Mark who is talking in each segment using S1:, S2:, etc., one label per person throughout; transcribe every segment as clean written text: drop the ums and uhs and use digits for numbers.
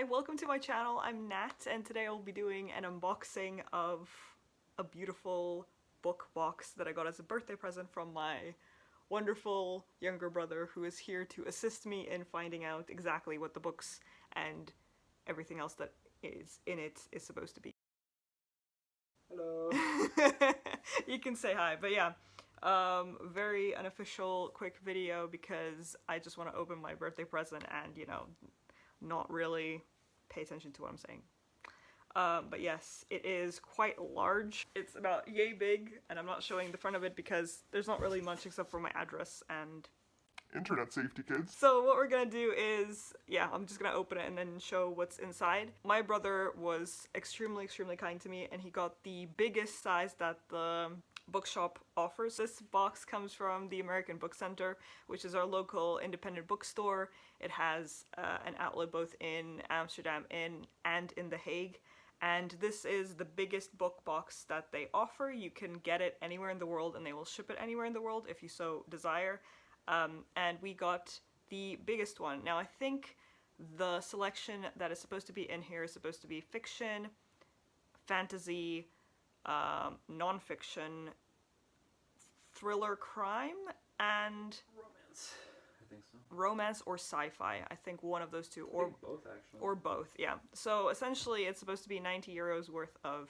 S1: welcome to my channel. I'm Nat, and today I'll be doing an unboxing of a beautiful book box that I got as a birthday present from my wonderful younger brother, who is here to assist me in finding out exactly what the books and everything else that is in it is supposed to be.
S2: Hello.
S1: You can say hi, but yeah. Very unofficial quick video because I just want to open my birthday present and, you know, not really pay attention to what I'm saying. But yes, it is quite large. It's about yay big, and I'm not showing the front of it because there's not really much except for my address and
S2: Internet safety, kids.
S1: so what we're gonna do is, yeah, I'm just gonna open it and then show what's inside. My brother was extremely kind to me, and he got the biggest size that the bookshop offers. This box comes from the American Book Center, which is our local independent bookstore. It has an outlet both in Amsterdam and in The Hague. And this is the biggest book box that they offer. You can get it anywhere in the world, and they will ship it anywhere in the world if you so desire. And we got the biggest one. Now I think the selection that is supposed to be in here is supposed to be fiction, fantasy, non-fiction, thriller, crime, and
S2: Romance. I think so.
S1: Romance or sci-fi. I think one of those two, or
S2: both actually.
S1: Or both, yeah. So essentially it's supposed to be 90 euros worth of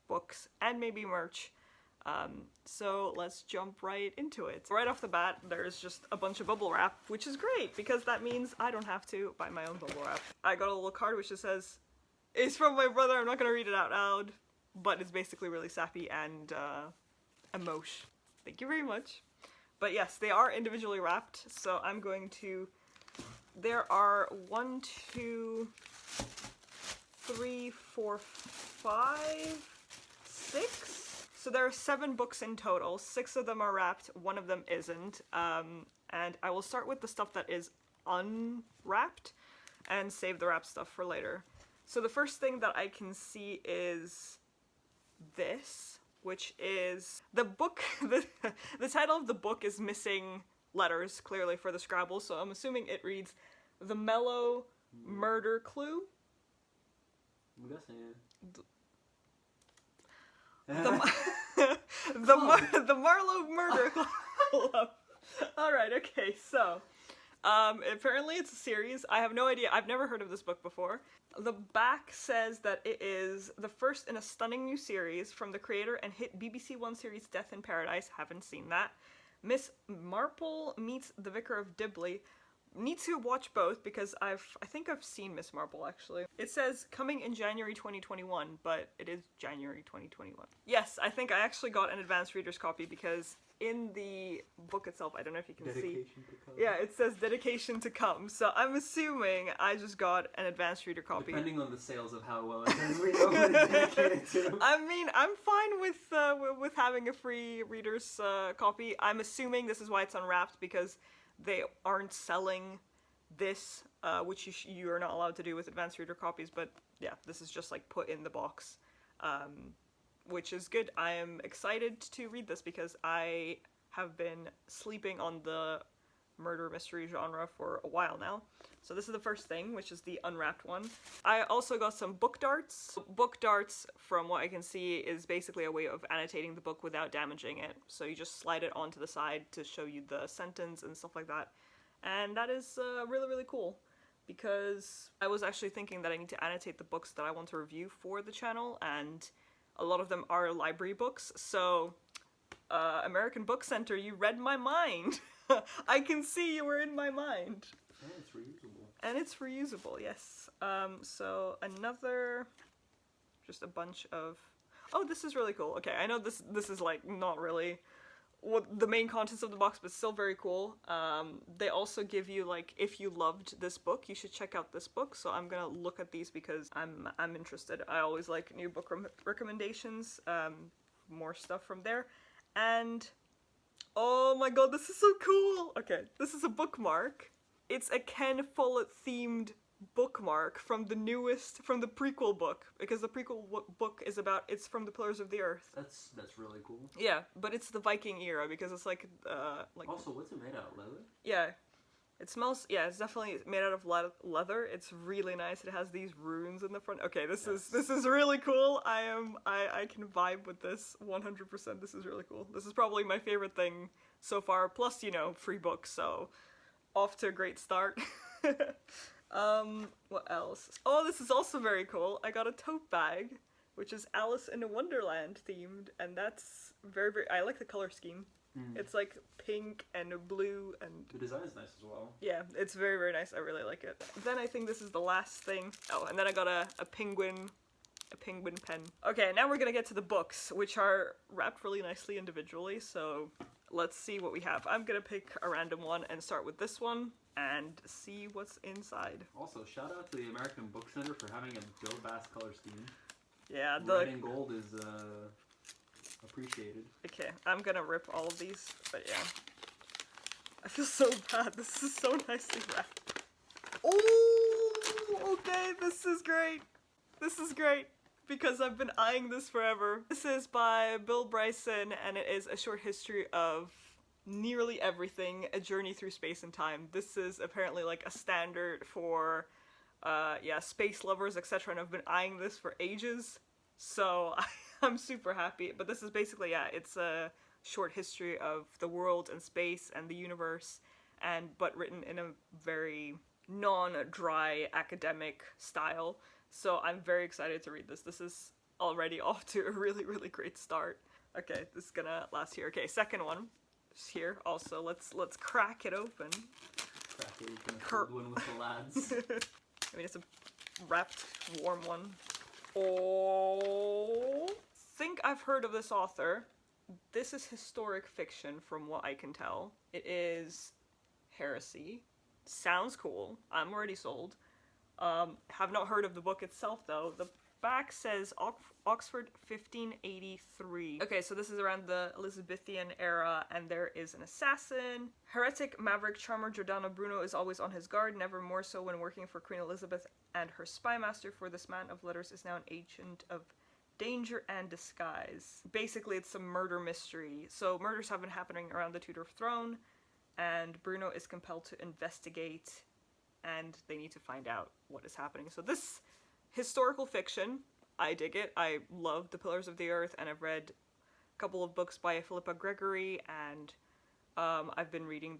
S1: books and maybe merch. So let's jump right into it. Right off the bat, there's just a bunch of bubble wrap, which is great because that means I don't have to buy my own bubble wrap. I got a little card which just says, "It's from my brother." I'm not gonna read it out loud, but it's basically really sappy and emosh. Thank you very much. But yes, they are individually wrapped, so I'm going to... There are 1, 2, 3, 4, 5, 6. So there are 7 books in total. 6 of them are wrapped, 1 of them isn't. And I will start with the stuff that is unwrapped and save the wrap stuff for later. So the first thing that I can see is this, which is the book. The title of the book is missing letters, clearly, for the Scrabble, so I'm assuming it reads The Mellow Murder Clue. The Marlowe Murder Club. Alright, okay, so apparently it's a series. I have no idea. I've never heard of this book before. The back says that it is the first in a stunning new series from the creator and hit BBC One series Death in Paradise. Haven't seen that. Miss Marple meets the Vicar of Dibley. Need to watch both because I think I've seen Miss Marple actually. It says coming in January 2021, but it is January 2021. Yes, I think I actually got an advanced reader's copy because in the book itself, I don't know if you can see.
S2: To come.
S1: Yeah, it says dedication to come. So I'm assuming I just got an advanced reader copy.
S2: Depending on the sales of how well it does, we know what it's dedicated to.
S1: I mean, I'm fine with having a free reader's copy. I'm assuming this is why it's unwrapped, because they aren't selling this, which you are not allowed to do with advanced reader copies, but yeah, this is just like put in the box, which is good. I am excited to read this because I have been sleeping on the murder mystery genre for a while now. So this is the first thing, which is the unwrapped one. I also got some book darts. Book darts, from what I can see, is basically a way of annotating the book without damaging it. So you just slide it onto the side to show you the sentence and stuff like that. And that is really cool, because I was actually thinking that I need to annotate the books that I want to review for the channel, and a lot of them are library books. So American Book Center, you read my mind. I can see you were in my mind.
S2: And it's reusable.
S1: And it's reusable, yes. So another, just a bunch of, oh, this is really cool. Okay, I know this is like not really what the main contents of the box, but still very cool. They also give you, like, if you loved this book, you should check out this book. So I'm gonna look at these because I'm interested. I always like new book recommendations, more stuff from there. And oh my god, this is so cool! Okay, this is a bookmark. It's a Ken Follett themed bookmark from the prequel book, because the prequel book is about, it's from the Pillars of the Earth.
S2: That's really cool.
S1: Yeah, but it's the Viking era, because it's like
S2: Also, what's it made out of? Leather?
S1: Yeah. It smells, yeah, it's definitely made out of leather. It's really nice. It has these runes in the front. Okay, this is really cool. I can vibe with this 100%. This is really cool. This is probably my favorite thing so far. Plus, you know, free books, so off to a great start. What else? Oh, this is also very cool. I got a tote bag, which is Alice in Wonderland themed, and that's very, very, I like the color scheme. It's like pink and blue, and
S2: the design is nice as well.
S1: Yeah, it's very, very nice. I really like it. Then I think this is the last thing. Oh, and then I got a penguin pen. Okay, now we're gonna get to the books, which are wrapped really nicely individually, so let's see what we have. I'm gonna pick a random one and start with this one and see what's inside.
S2: Also, shout out to the American Book Center for having a Bill Bass color scheme.
S1: Yeah,
S2: Red and gold is appreciated.
S1: Okay, I'm gonna rip all of these, but yeah. I feel so bad. This is so nicely wrapped. Oh, okay, this is great. This is great because I've been eyeing this forever. This is by Bill Bryson, and it is a short history of nearly everything, a journey through space and time. This is apparently like a standard for, yeah, space lovers, etc. And I've been eyeing this for ages, so I'm super happy. But this is basically, yeah, it's a short history of the world and space and the universe, but written in a very non-dry academic style. So I'm very excited to read this. This is already off to a really, really great start. Okay, this is gonna last here. Okay, second one is here also. Let's crack it open.
S2: Crack it open, a cold one with the lads.
S1: I mean, it's a wrapped, warm one. Oh, think I've heard of this author. This is historic fiction from what I can tell. It is heresy. Sounds cool. I'm already sold. Have not heard of the book itself though. The back says Oxford 1583. Okay, so this is around the Elizabethan era, and there is an assassin. Heretic, maverick, charmer Giordano Bruno is always on his guard, never more so when working for Queen Elizabeth and her spymaster, for this man of letters is now an agent of danger and disguise. Basically, it's a murder mystery. So murders have been happening around the Tudor throne, and Bruno is compelled to investigate, and they need to find out what is happening. So this historical fiction, I dig it. I love The Pillars of the Earth, and I've read a couple of books by Philippa Gregory, and I've been reading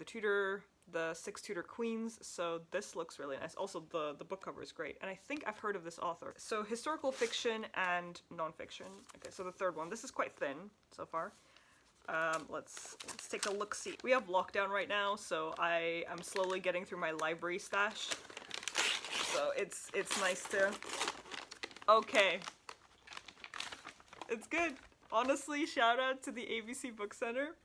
S1: the Six Tudor Queens, so this looks really nice. Also, the book cover is great, and I think I've heard of this author. So, historical fiction and non-fiction. Okay, so the third one. This is quite thin so far. Let's take a look-see. We have lockdown right now, so I am slowly getting through my library stash. So it's nice to... Okay. It's good. Honestly, shout out to the ABC Book Center.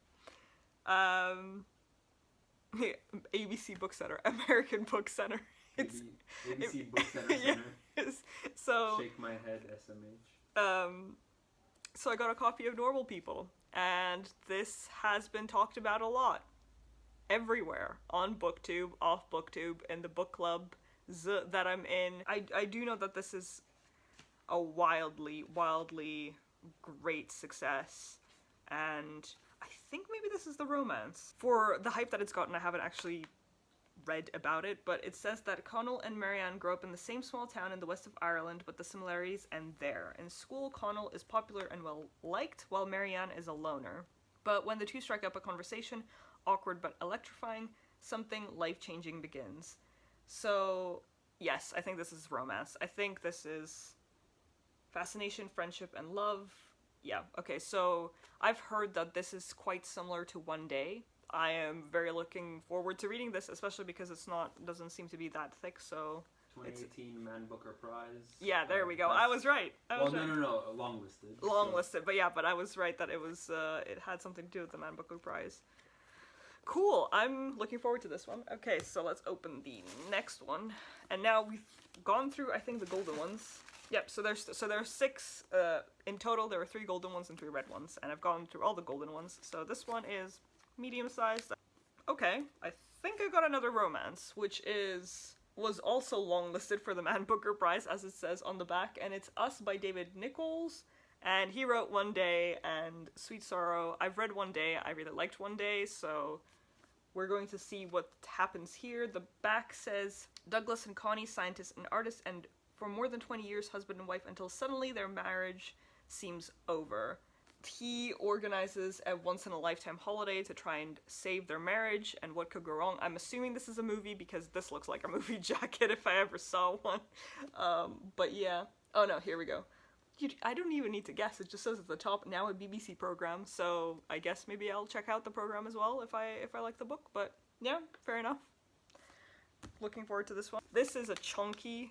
S1: ABC Book Center, American Book Center. It's
S2: ABC Book Center.
S1: Yeah, so
S2: shake my head, SMH.
S1: So I got a copy of Normal People, and this has been talked about a lot, everywhere, on BookTube, off BookTube, in the book club that I'm in. I do know that this is a wildly great success, and I think maybe this is the romance. For the hype that it's gotten, I haven't actually read about it, but it says that Connell and Marianne grow up in the same small town in the west of Ireland, but the similarities end there. In school, Connell is popular and well-liked, while Marianne is a loner. But when the two strike up a conversation, awkward but electrifying, something life-changing begins. So, yes, I think this is romance. I think this is fascination, friendship, and love. Yeah, okay, so I've heard that this is quite similar to One Day. I am very looking forward to reading this, especially because doesn't seem to be that thick, so...
S2: 2018 Man Booker Prize.
S1: Yeah, there we go. I was right.
S2: No, long-listed.
S1: Long-listed, but I was right that it was, it had something to do with the Man Booker Prize. Cool, I'm looking forward to this one. Okay, so let's open the next one. And now we've gone through, I think, the golden ones. Yep, so there are 6, in total there were 3 golden ones and 3 red ones, and I've gone through all the golden ones. So this one is medium-sized. Okay, I think I got another romance, which was also long-listed for the Man Booker Prize, as it says on the back, and it's Us by David Nichols, and he wrote One Day and Sweet Sorrow. I've read One Day, I really liked One Day, so we're going to see what happens here. The back says, Douglas and Connie, scientists and artists, and for more than 20 years, husband and wife, until suddenly their marriage seems over. He organizes a once-in-a-lifetime holiday to try and save their marriage, and what could go wrong? I'm assuming this is a movie because this looks like a movie jacket if I ever saw one. But yeah. Oh no, here we go. I don't even need to guess, it just says at the top, now a BBC program, so I guess maybe I'll check out the program as well if I like the book, but yeah, fair enough. Looking forward to this one. This is a chunky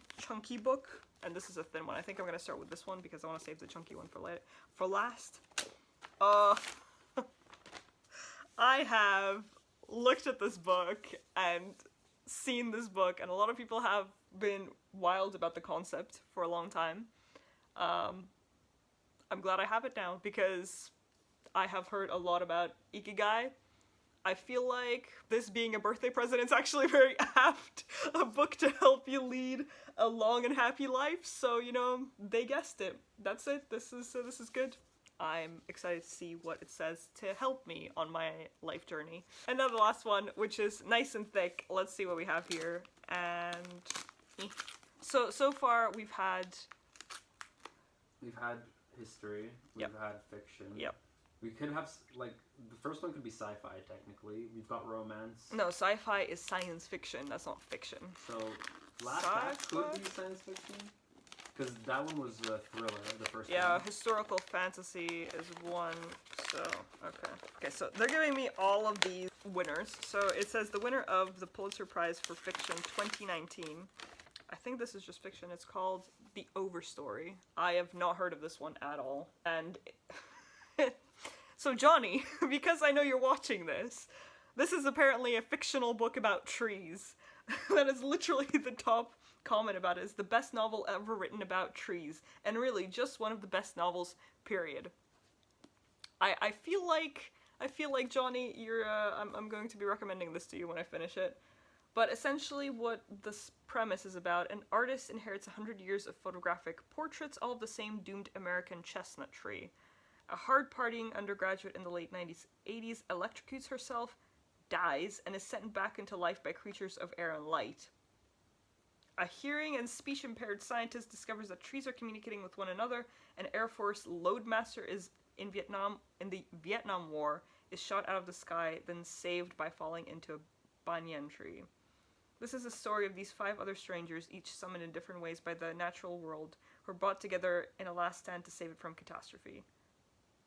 S1: book, and this is a thin one. I think I'm gonna start with this one because I want to save the chunky one for last. I have looked at this book and seen this book, and a lot of people have been wild about the concept for a long time. I'm glad I have it now because I have heard a lot about Ikigai. I feel like this being a birthday present is actually very apt, a book to help you lead a long and happy life, so, you know, they guessed it. That's it. This is good. I'm excited to see what it says to help me on my life journey. And now the last one, which is nice and thick. Let's see what we have here. And so far we've had
S2: history, we've had fiction.
S1: Yep.
S2: We could have, like, the first one could be sci-fi, technically. We've got romance.
S1: No, sci-fi is science fiction, that's not fiction.
S2: So, Last Act could be science fiction? Because that one was a thriller, the first one.
S1: Yeah, historical fantasy is one, so, okay. Okay, so they're giving me all of these winners. So it says the winner of the Pulitzer Prize for Fiction 2019. I think this is just fiction. It's called The Overstory. I have not heard of this one at all. And so Johnny, because I know you're watching this is apparently a fictional book about trees. That is literally the top comment about it. Is the best novel ever written about trees. And really, just one of the best novels, period. I feel like Johnny, you're I'm going to be recommending this to you when I finish it. But essentially what this premise is about, an artist inherits 100 years of photographic portraits, all of the same doomed American chestnut tree. A hard-partying undergraduate in the late 80s electrocutes herself, dies, and is sent back into life by creatures of air and light. A hearing and speech-impaired scientist discovers that trees are communicating with one another. An Air Force loadmaster is in the Vietnam War, is shot out of the sky, then saved by falling into a banyan tree. This is the story of these 5 other strangers, each summoned in different ways by the natural world, who are brought together in a last stand to save it from catastrophe.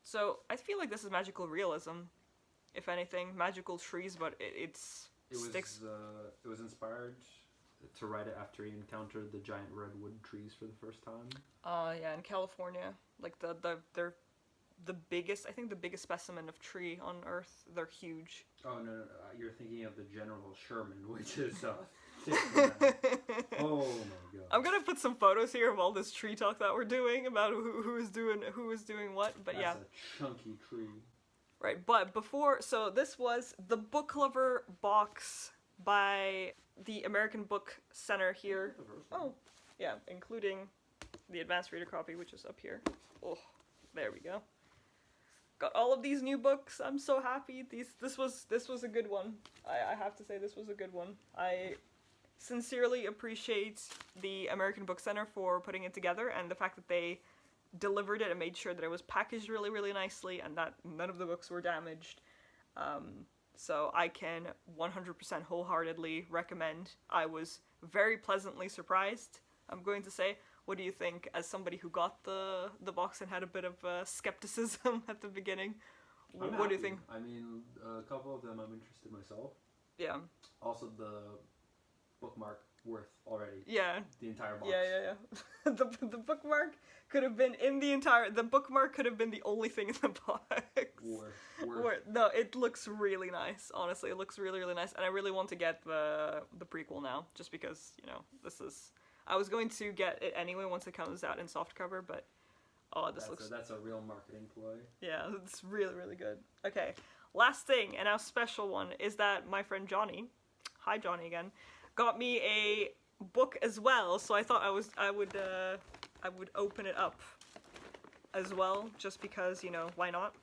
S1: So, I feel like this is magical realism, if anything. Magical trees, but it sticks.
S2: It was inspired to write it after he encountered the giant redwood trees for the first time.
S1: Yeah, in California. Like, they're the biggest, I think the biggest specimen of tree on Earth. They're huge.
S2: Oh, no, you're thinking of the General Sherman, which is oh my god.
S1: I'm gonna put some photos here of all this tree talk that we're doing about who is doing what, but
S2: That's
S1: yeah.
S2: a chunky tree.
S1: Right, but before, so this was the Booklover box by the American Book Center here. Oh, yeah, including the advanced reader copy, which is up here. Oh, there we go. Got all of these new books. I'm so happy. This was a good one. I have to say this was a good one. I sincerely appreciate the American Book Center for putting it together, and the fact that they delivered it and made sure that it was packaged really, really nicely and that none of the books were damaged. So I can 100% wholeheartedly recommend. I was very pleasantly surprised, I'm going to say. What do you think, as somebody who got the box and had a bit of skepticism at the beginning? What do you think?
S2: I mean, a couple of them I'm interested myself.
S1: Yeah.
S2: Also, the bookmark worth already.
S1: Yeah.
S2: The entire box.
S1: Yeah. The bookmark could have been in the entire... The bookmark could have been the only thing in the box.
S2: Worth.
S1: No, it looks really nice. Honestly, it looks really, really nice. And I really want to get the prequel now, just because, you know, this is... I was going to get it anyway once it comes out in softcover, but
S2: that's a real marketing ploy.
S1: Yeah, it's really, really good. Okay, last thing, and our special one, is that my friend Johnny, hi Johnny again, got me a book as well, so I thought I would open it up as well, just because, you know, why not?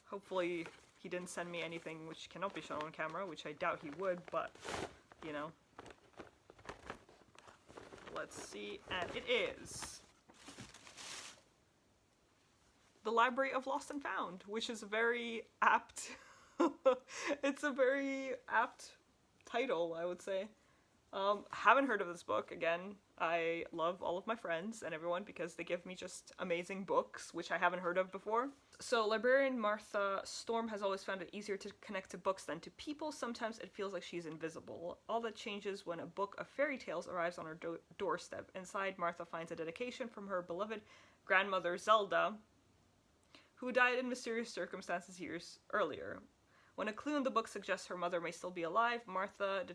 S1: Hopefully he didn't send me anything which cannot be shown on camera, which I doubt he would, but, you know. Let's see, and it is The Library of Lost and Found, which is a very apt, it's a very apt title, I would say. Haven't heard of this book. Again, I love all of my friends and everyone because they give me just amazing books, which I haven't heard of before. So, librarian Martha Storm has always found it easier to connect to books than to people. Sometimes it feels like she's invisible. All that changes when a book of fairy tales arrives on her doorstep. Inside, Martha finds a dedication from her beloved grandmother Zelda, who died in mysterious circumstances years earlier. When a clue in the book suggests her mother may still be alive, Martha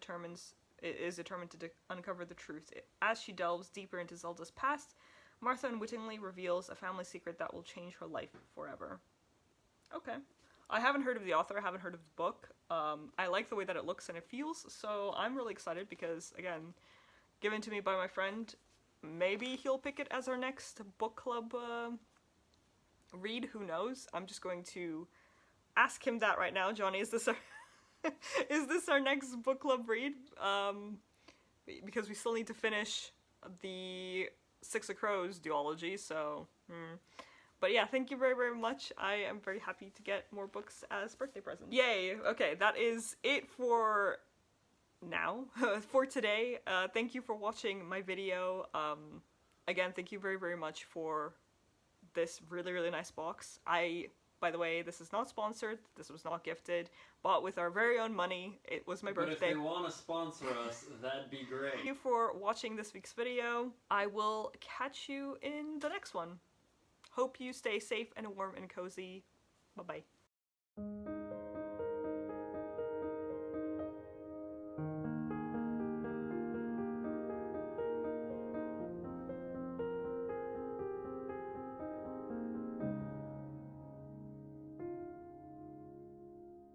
S1: is determined to uncover the truth. As she delves deeper into Zelda's past, Martha unwittingly reveals a family secret that will change her life forever. Okay. I haven't heard of the author, I haven't heard of the book. I like the way that it looks and it feels, so I'm really excited because, again, given to me by my friend, maybe he'll pick it as our next book club read, who knows? I'm just going to ask him that right now. Johnny, is this our is this our next book club read? Because we still need to finish the Six of Crows duology, so... But yeah, thank you very, very much. I am very happy to get more books as birthday presents. Yay! Okay, that is it for now, for today. Thank you for watching my video. Again, thank you very, very much for this really, really nice box. By the way, this is not sponsored, this was not gifted, bought with our very own money. It was my birthday.
S2: But if they want to sponsor us, that'd be great.
S1: Thank you for watching this week's video. I will catch you in the next one. Hope you stay safe and warm and cozy. Bye-bye.